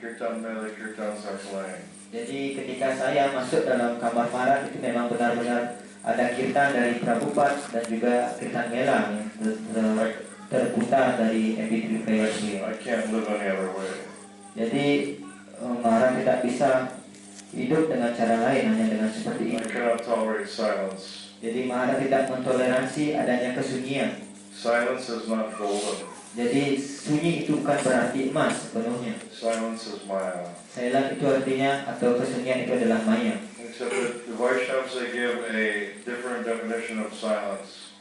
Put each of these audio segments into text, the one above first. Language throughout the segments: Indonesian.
Kirtan Mela, Kirtans are playing. Jadi ketika saya masuk dalam kamar Maharaj itu memang benar-benar ada kirtan dari Prabhupada dan juga kirtan Mela yang terputar dari MP3 player ini. I can't live any other way. Jadi Maharaj tidak bisa hidup dengan cara lain hanya dengan seperti I ini. cannot tolerate silence. Jadi Maharaj tidak mentoleransi adanya kesunyian. Silence is not golden. Jadi sunyi itu bukan berarti emas sepenuhnya. Silence is Maya. Silent itu artinya atau kesunyian itu adalah maya. Except that the Vaishnavas, they give a different definition of silence.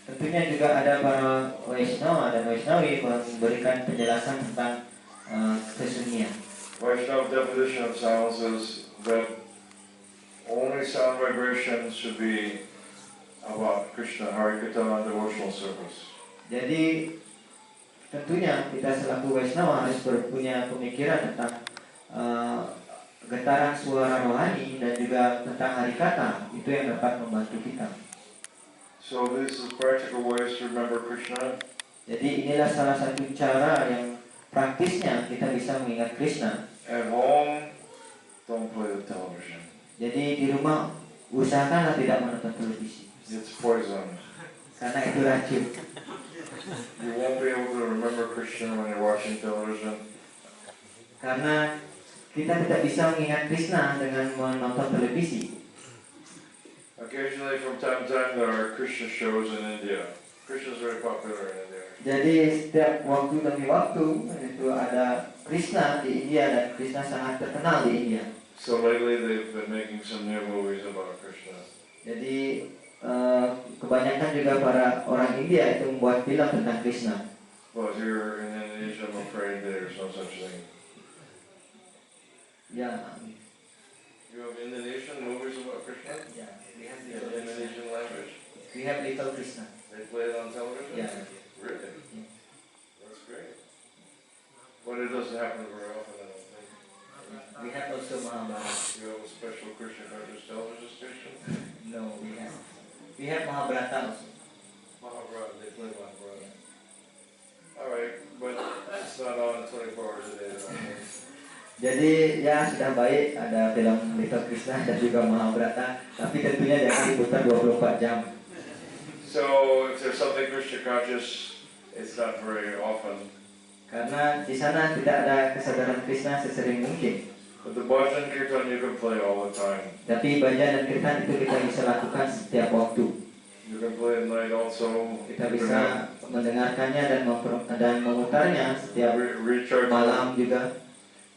Tentunya juga ada para Vaishnava dan Vaishnavi memberikan penjelasan tentang kesunyian. Vaishnava definition of silence is that only sound vibrations should be about Krishna, Harikirtan, and devotional service. Jadi tentunya kita selaku Vaishnava harus punya pemikiran tentang getaran suara rohani dan juga tentang harikata. Itu yang dapat membantu kita. So this is practical ways to remember Krishna. Jadi inilah salah satu cara yang praktisnya kita bisa mengingat Krishna. At home, don't play the television. Jadi di rumah usahakanlah tidak menonton televisi. It's poison. Karena itu racun. You won't be able to remember Krishna when you're watching television. Karena kita tidak bisa mengingat Krishna dengan menonton televisi. Occasionally, from time to time, there are Krishna shows in India. Krishna is very popular in India. Jadi setiap waktu demi waktu itu ada Krishna di India dan Krishna sangat terkenal di India. So lately, they've been making some new movies about Krishna. Jadi kebanyakan juga para orang India itu membuat film tentang Krishna. But here in Indonesia, I'm afraid there's no such thing. Ya. You have Indonesian movies about Krishna? Yeah, we have In Indonesian language? We have Little Krishna. They play it on television? Yeah. Really? Yeah. That's great. But it doesn't happen very often, I don't think. We have also Mahabharata. You have a special Krishna conscious television station? No, we have Mahabharata also. Mahabharata, they play Mahabharata. Alright, but it's not on 24 hours a day, I don't think. Jadi ya sudah baik ada film Little Krishna dan juga Mahabharata, tapi tentunya jangan diputar 24 jam. So if there's something Krishna conscious, it's not very often. Karena di sana tidak ada kesadaran Krishna sesering mungkin. But the bhajan kirtan you can play all the time. Tapi bhajan dan kirtan itu kita bisa lakukan setiap waktu. You can play at night also. Kita bisa mendengarkannya dan memutarnya setiap malam juga.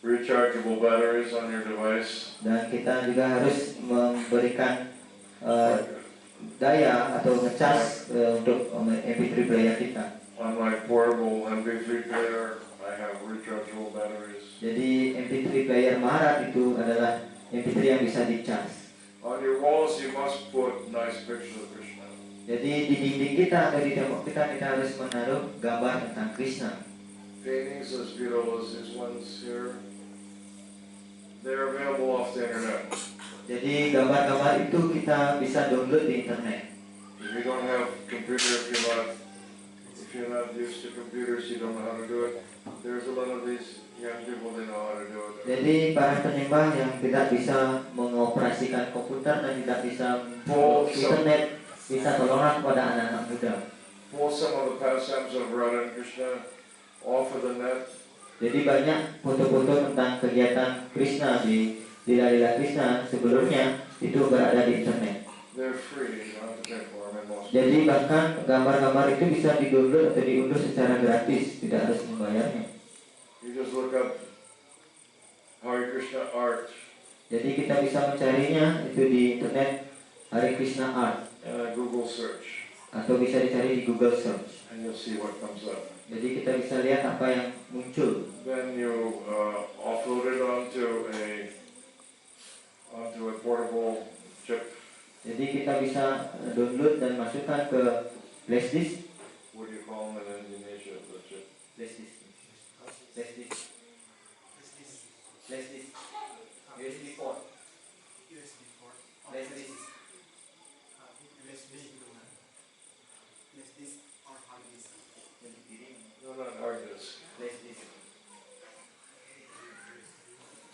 Rechargeable batteries on your device. Dan kita juga harus memberikan daya atau ngecas untuk MP3 player kita. On my portable MP3 player, I have rechargeable batteries. Jadi MP3 player Maharaj itu adalah MP3 yang bisa dicas. On your walls, you must put nice pictures of Krishna. Jadi di dinding kita atau di tembok kita harus menaruh gambar tentang Krishna. Paintings as beautiful as these ones here, they're available off the internet. Jadi gambar-gambar itu kita bisa download di internet. If you don't have computer, if you're not used to computers, you don't know how to do it. There's a lot of these young people, they know how to do it. Jadi para penyembah yang tidak bisa mengoperasikan komputer dan tidak bisa internet bisa tolonglah kepada anak-anak muda. Pull some of the pastimes of Radha and Krishna off of the net. Jadi banyak foto-foto tentang kegiatan Krishna di lila-lila Krishna sebelumnya itu berada di internet. They're free, you don't have to pay for them. Jadi bahkan gambar-gambar itu bisa di-download atau diunduh secara gratis, tidak harus membayarnya. You just look up Hare Krishna art. Jadi kita bisa mencarinya itu di internet Hare Krishna art. Google search. Atau bisa dicari di Google search. And you'll see what comes up. Jadi kita bisa lihat apa yang muncul. Then you offload it onto a portable chip. Jadi kita bisa download dan masukkan ke flash disk. What do you call them in Indonesia? The chip. Flash disk. Flash disk. Flash disk. USB port. USB port. Flash disk. USB gitu kan. Flash disk or hard disk. No, not hard disk. Flash disk.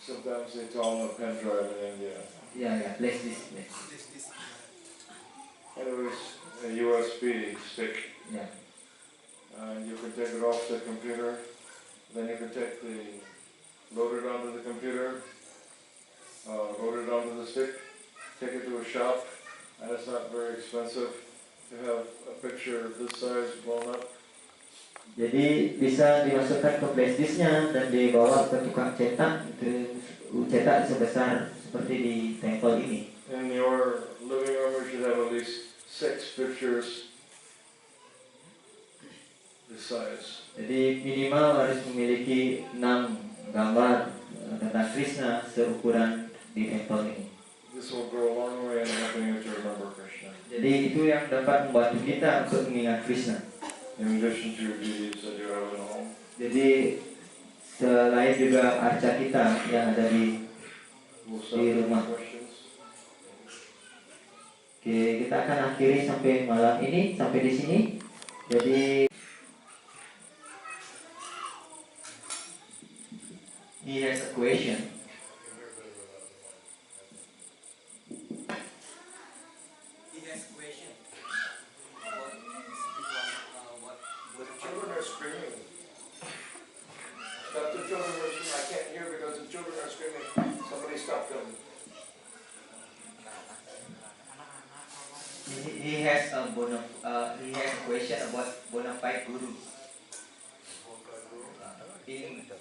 Sometimes they call them a pen drive in India. Ya, flash disk. Flash disk. Anyways, a USB stick. Ya. And you can take it off the computer. Then you can load it onto the computer, load it onto the stick, take it to a shop, and it's not very expensive to have a picture of this size blown up. Jadi bisa dimasukkan ke flash disknya dan dibawa ke tukang cetak, itu cetak sebesar seperti di tempel ini. In your living room, you should have at least 6 pictures this size. Jadi minimal harus memiliki 6 gambar tentang Krishna seukuran di tempel ini. This will go a long way in helping you to remember Krishna. Jadi itu yang dapat membantu kita untuk mengingat Krishna. In addition to your duties that you have at home. Jadi selain juga arca kita yang ada di rumah. Questions. Oke, kita akan akhiri sampai malam ini, sampai di sini. Jadi he has a question. He has a question. What Children are screaming. Stop the children are screaming. I can't hear because the children are screaming. Somebody stop them. He has a question about bona fide guru.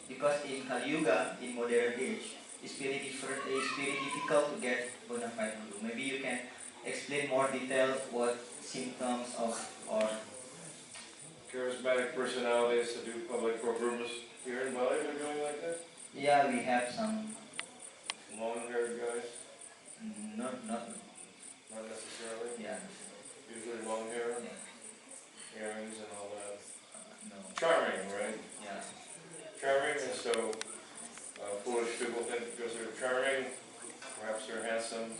Because in Kali Yuga, in modern age, it's very difficult to get bona fide guru. Maybe you can explain more detail what symptoms of or Charismatic personalities to do public programs. Here in Bali, they're doing like that? yeah, we have some Long-haired guys? not Not necessarily. yeah Usually long hair, yeah earrings and all that. no Charming, right? yeah Charming, and so foolish people think because they're charming, perhaps they're handsome,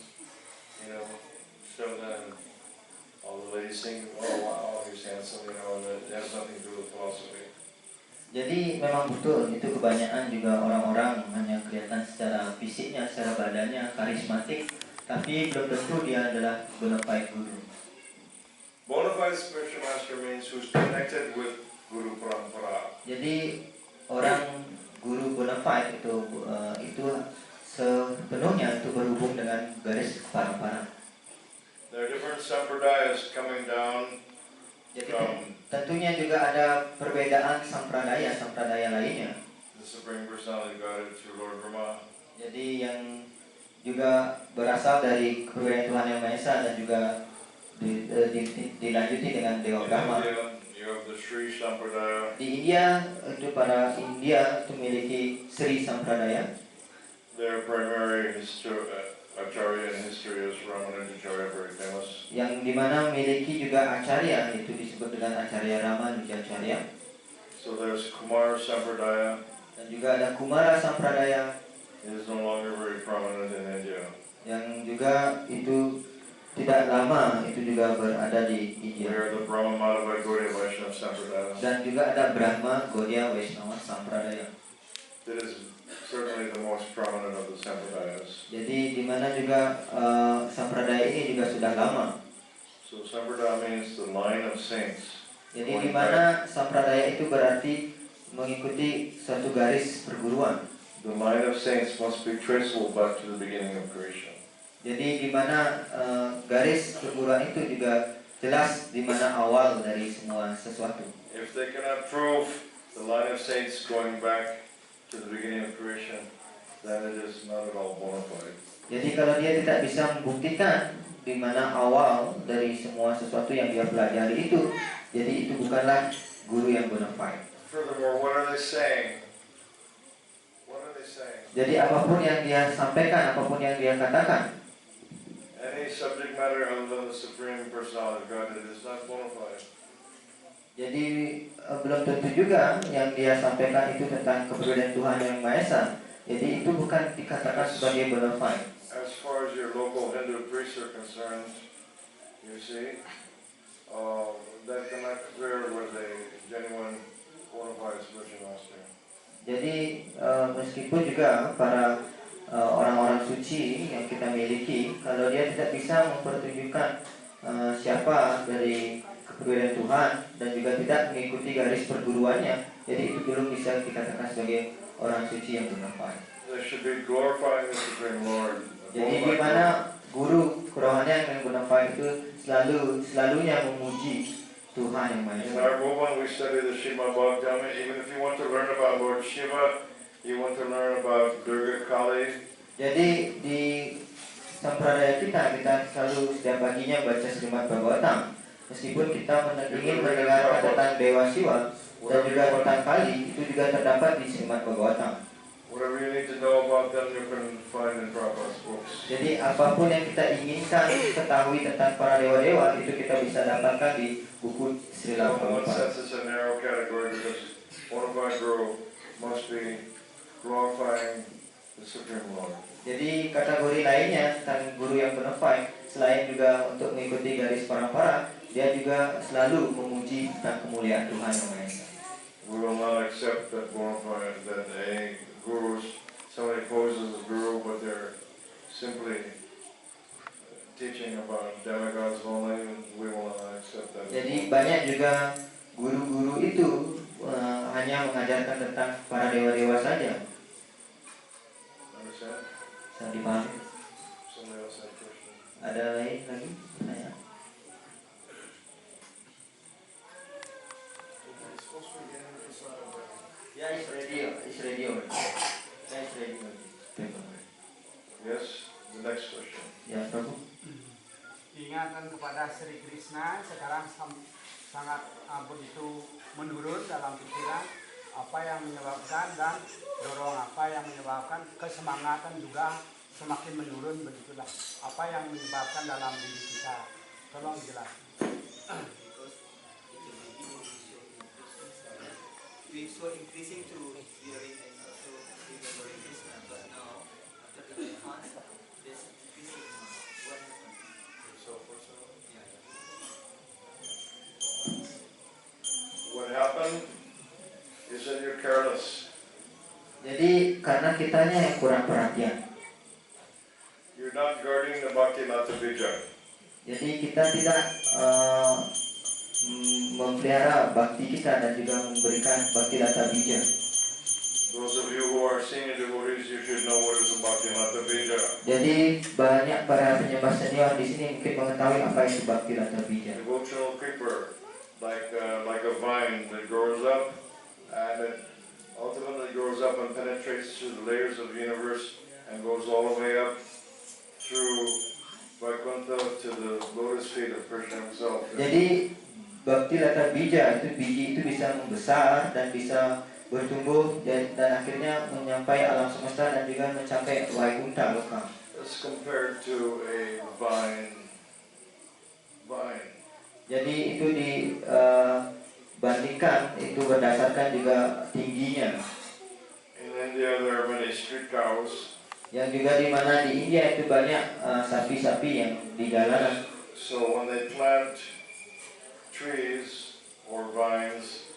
so then all the ladies think, oh wow, he's handsome, and it has nothing to do with philosophy. Jadi memang betul itu kebanyakan juga orang-orang hanya kelihatan secara fisiknya, secara badannya karismatik, tapi belum tentu dia adalah bona fide guru. Bona fide spiritual master means who's connected with Guru Parampara. Jadi orang guru bona fide itu sepenuhnya itu berhubung dengan garis parampara. There are different sampradayas coming down Jadi from tentunya juga ada perbedaan sampradaya lainnya. the Supreme Personality of Godhead through Lord Brahma. Jadi yang juga berasal dari kepribadian Tuhan Yang Maha Esa dan juga dilanjuti dengan Dewa In Brahma. India, you have the Sri Sampradaya. Di India itu para India itu memiliki Sri Sampradaya. Their primary acharya in history is Ramanujacharya, very famous. Yang dimana memiliki juga acarya, itu disebut dengan acarya Ramanujacharya. So there's Kumar Sampradaya. Dan juga ada Kumara Sampradaya It is no longer very prominent in India. yang juga itu tidak lama itu juga berada di We India. are the Brahma Madhava Gaudiya Vaishnava Sampradaya. Dan juga ada Brahma Gaudiya Vaishnava Sampradaya. It is certainly the most prominent of the Sampradayas. Jadi di mana juga sampradaya ini juga sudah lama. So Sampradaya means the line of saints. Jadi di mana sampradaya itu berarti mengikuti suatu garis perguruan. The line of saints must be traceable back to the beginning of creation. Jadi di mana garis perguruan itu juga jelas di mana awal dari semua sesuatu. If they cannot prove the line of saints going back to the beginning of creation, then it is not at all bona fide. Jadi kalau dia tidak bisa membuktikan di mana awal dari semua sesuatu yang dia pelajari itu, jadi itu bukanlah guru yang bona fide. Furthermore, what are they saying? What are they saying? Jadi apapun yang dia sampaikan, apapun yang dia katakan, Any subject matter other than the Supreme Personality of Godhead is not bona fide. jadi belum tentu juga yang dia sampaikan itu tentang kepribadian Tuhan Yang Maha Esa. Jadi itu bukan dikatakan sebagai bona fide. As far as your local Hindu priests are concerned, you see, that cannot clear with a genuine bona fide spiritual master. Jadi meskipun juga para orang-orang suci yang kita miliki, kalau dia tidak bisa mempertunjukkan siapa dari kepedulian Tuhan dan juga tidak mengikuti garis perguruannya, jadi itu belum bisa kita katakan sebagai orang suci yang bonafide. They should be glorifying the Supreme Lord. Jadi di mana guru kerohanian yang bonafide itu selalunya memuji Tuhan yang Maha In Esa. our movement, we study the Srimad Bhagavatam. Even if you want to learn about Lord Shiva, you want to learn about Durga Kali. Jadi di sampradaya kita selalu setiap paginya baca Srimad Bhagavatam. Meskipun kita ingin mendengarkan tentang Dewa Siwa dan juga tentang Kali, itu juga terdapat di Srimad Bhagavatam. Whatever you need to know about them, you can find in Prabhupada's books. Jadi apapun yang kita inginkan ketahui tentang para dewa-dewa, itu kita bisa dapatkan di buku Srila So in one Prabhupada. sense, it's a narrow category because bonafide guru must be glorifying the Supreme Lord. Jadi kategori lainnya tentang guru yang bonafide, selain juga untuk mengikuti garis parampara, dia juga selalu memuji tentang kemuliaan Tuhan yang Maha Esa. We will not accept that bonafide, that gurus, somebody poses as guru, but they're simply teaching about demigods only. We will not accept that. Jadi banyak juga guru-guru itu hanya mengajarkan tentang para dewa-dewa saja. Understand? Bisa dipahami? Somebody else had a question. Ada lain lagi pertanyaan? Ya, is ready. Yes, the next question. Ya, Prabhu. Ingatan kepada Sri Krishna sekarang sangat begitu menurun dalam pikiran, apa yang menyebabkan dan dorong apa yang menyebabkan kesemangatan juga semakin menurun, begitulah apa yang menyebabkan dalam diri kita, tolong jelaskan. Because in the beginning we saw increasing to hearing and also remembering Krishna, but now after the advance, there's increasing now. What happened? So personal. Yeah, yeah. What happened is that you're careless. Jadi karena kitanya yang kurang perhatian. You're not guarding the Bhakti Lata Bija. Jadi kita tidak memelihara bakti kita dan juga memberikan bakti lata bija. Those of you who are senior devotees, you should know what is a Bhakti Lata Bija. Jadi banyak para penyembah senior di sini mungkin mengetahui apa itu bakti lata bija. Devotional creeper, like a vine that grows up, and it ultimately grows up and penetrates through the layers of the universe and goes all the way up through Vaikuntha to the lotus feet of Krishna himself. Jadi bakti lata bija itu biji itu bisa membesar dan bisa bertumbuh dan akhirnya menyampai alam semesta dan juga mencapai Vaikuntha loka. It's compared to a vine. Jadi itu dibandingkan itu berdasarkan juga tingginya. In India there are many street cows. Yang juga di mana di India itu banyak sapi-sapi yang di jalanan. So when they plant trees or vines,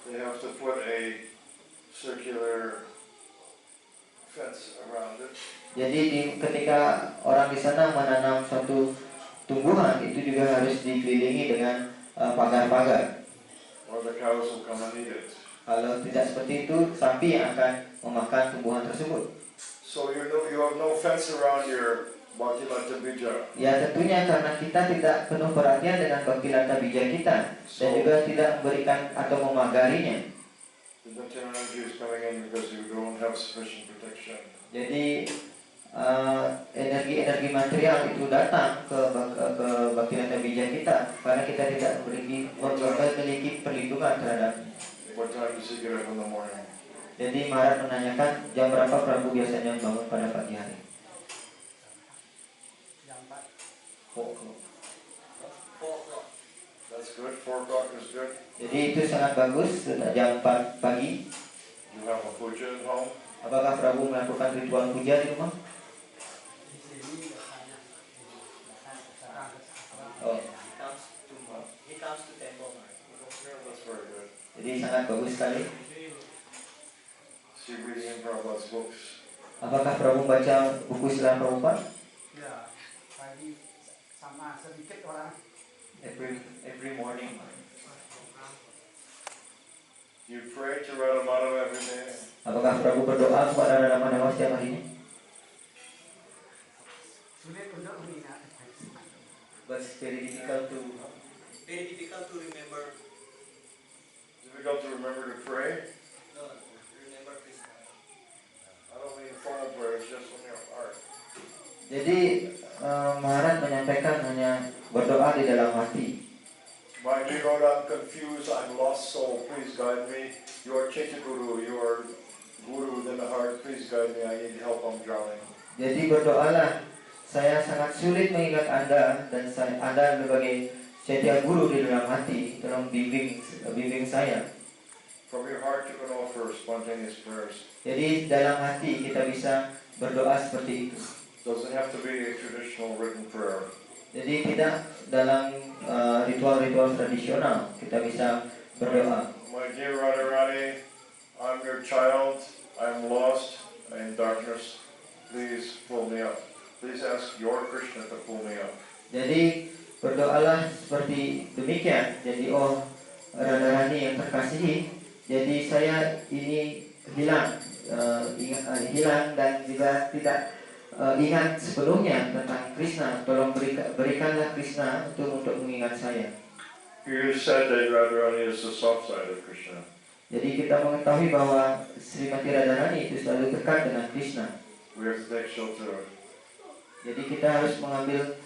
they have to put a circular fence around it. Jadi ketika orang di sana menanam suatu tumbuhan itu juga harus dikelilingi dengan pagar-pagar. Or the cows will come and eat it. Kalau tidak seperti itu, sapi yang akan memakan tumbuhan tersebut. So you have no fence around your Bhakti Lata Bija. Ya tentunya karena kita tidak penuh perhatian dengan bakti lata bija kita dan juga tidak memberikan atau memagarinya. The material energy is coming in because you don't have sufficient protection. Jadi energi-energi material itu datang ke bakti lata bija kita karena kita tidak memiliki perlindungan terhadapnya. What time does he get up in the morning? Jadi Maharaj menanyakan jam berapa Prabu biasanya bangun pada pagi hari. Yang Pak, 4 o'clock. 4 o'clock. That's good. 4 o'clock is good. Jadi itu sangat bagus jam 4 pagi. You have a puja at home. Apakah Prabu melakukan ritual puja di rumah? di sini biasanya sekarang Oh, He comes to temple. That's very good. jadi sangat bagus sekali. See reading in Prabhupada's books. Apakah Prabu baca buku Sila Prabhupada? Ya, pagi sama sedikit orang. Every morning. You pray to Radha Madhava every day. Apakah Prabu berdoa kepada Radha Madhava setiap harinya? Sulit untuk mengingat. But it's very difficult to. Very difficult to remember. Difficult to remember to pray. No, remember Krishna. I don't mean formal prayers, just from your heart. Jadi Maharaj menyampaikan hanya berdoa di dalam hati. My dear Lord, I'm confused, I'm lost soul, please guide me. You are Chaitya Guru, you are Guru within the heart, please guide me, I need help, I'm drowning. Jadi berdoalah, saya sangat sulit mengingat Anda dan Anda sebagai Chaitya Guru di dalam hati, tolong bimbing saya. From your heart you can offer spontaneous prayers. Jadi dalam hati kita bisa berdoa seperti itu. Doesn't have to be a traditional written prayer. Jadi tidak dalam ritual-ritual tradisional kita bisa berdoa. My dear Radharani, I'm your child, I'm lost in darkness, please pull me up. Please ask your Krishna to pull me up. Jadi berdoalah seperti demikian. Jadi Radharani yang terkasihi, jadi saya ini hilang dan juga tidak ingat sebelumnya tentang Krishna. Tolong berikanlah Krishna untuk mengingat saya. You said that Radharani is the soft side of Krishna. Jadi kita mengetahui bahwa Srimati Radharani itu selalu dekat dengan Krishna. We have to take shelter. Jadi kita harus mengambil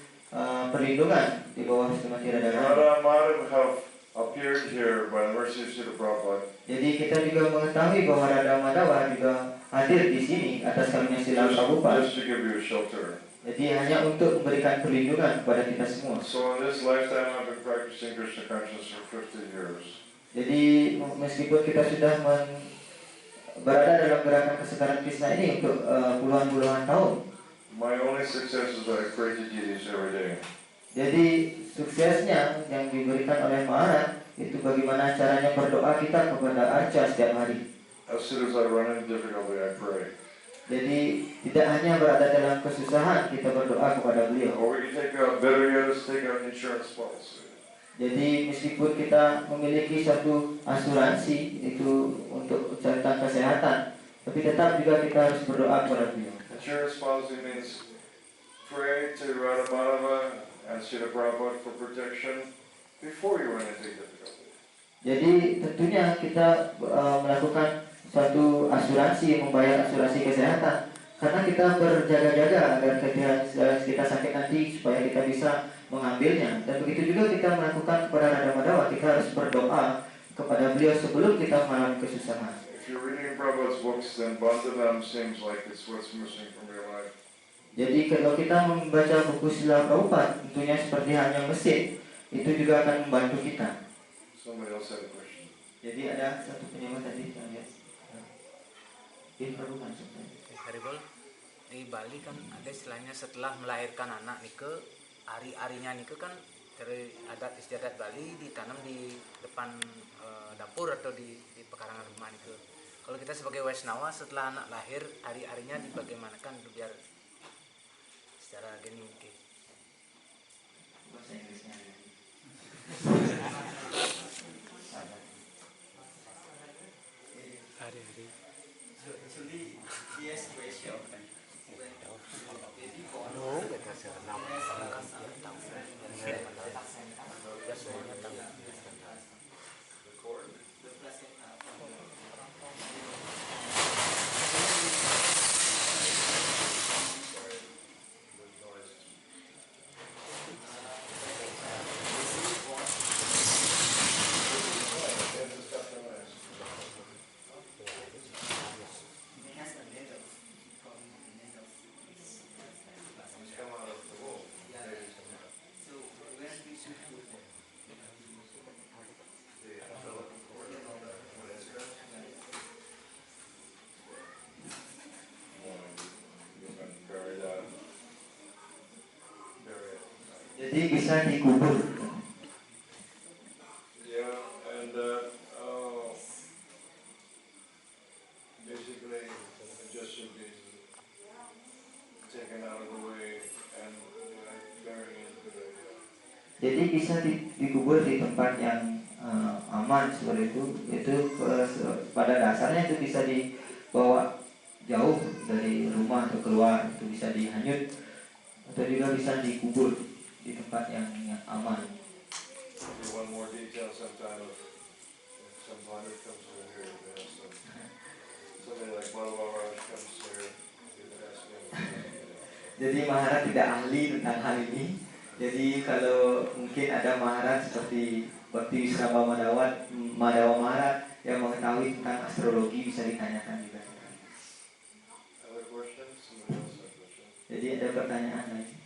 perlindungan di bawah Srimati Radharani. Radha Madhava have appeared here by the mercy of Srila Prabhupada. Jadi kita juga mengetahui bahwa Radha Madhava juga hadir di sini atas karunia Srila Prabhupada. Just to give you a shelter. Jadi hanya untuk memberikan perlindungan kepada kita semua. So in this lifetime I've been practicing Krishna consciousness for 50 years. Jadi meskipun kita sudah berada dalam gerakan kesegaran Krishna ini untuk puluhan-puluhan tahun. My only success is that I pray to deities every day. Jadi suksesnya yang diberikan oleh Maharaj itu bagaimana caranya berdoa kita kepada Arca setiap hari. As soon as I run into difficulty, I pray. Jadi tidak hanya berada dalam kesusahan kita berdoa kepada beliau. Or we can take out, better yet, is take out insurance policy. Jadi meskipun kita memiliki satu asuransi itu untuk tentang kesehatan, tapi tetap juga kita harus berdoa kepada beliau. Insurance policy means pray to Radha Madhava and Srila Prabhupada for protection before you run into difficulty. Jadi tentunya kita melakukan suatu asuransi, membayar asuransi kesehatan karena kita berjaga-jaga agar kita sakit nanti supaya kita bisa mengambilnya. Dan begitu juga kita melakukan kepada Radha Madhava, kita harus berdoa kepada beliau sebelum kita mengalami kesusahan. If you're reading Prabhupada's books, then Bandhanam seems like it's what's missing from your life. Jadi kalau kita membaca buku Srila Prabhupada, tentunya seperti hanya mesin, itu juga akan membantu kita. Somebody else had a question. Jadi ada satu penyewa tadi yang lihat. Prabhupada. Haribol, di Bali kan ada istilahnya setelah melahirkan anak nike, ari-arinya nike kan dari adat istiadat Bali ditanam di depan dapur atau di pekarangan rumah nike. Kalau kita sebagai Waisnawa setelah anak lahir ari-arinya dibagaimanakan biar secara gini mungkin. Bahasa Inggrisnya. Hari-hari. So actually, yes, ratio. When baby born, Oh, kita sekarang record the placenta. It has a needle. Called the needle. He's come out of the womb. Yeah. So when we should do that? The umbilical cord. What is it? You can bury that. Bury it. Jadi bisa dikubur. Yeah, and basically, it just should be Jadi bisa dikubur di tempat yang aman seperti itu. Pada dasarnya itu bisa dibawa jauh dari rumah atau keluar, itu bisa dihanyut atau juga bisa dikubur di tempat yang aman. Maybe one more detail sometime if some body comes over here, you can ask them. Somebody like Bala Maharaj comes here, you can ask him. Jadi Maharaj tidak ahli tentang hal ini. Jadi kalau mungkin ada Maharaj seperti Bhakti Wisrama Madawa Maharaj yang mengetahui tentang astrologi bisa ditanyakan juga. Other questions? Somebody else have a question? Jadi ada pertanyaan lagi.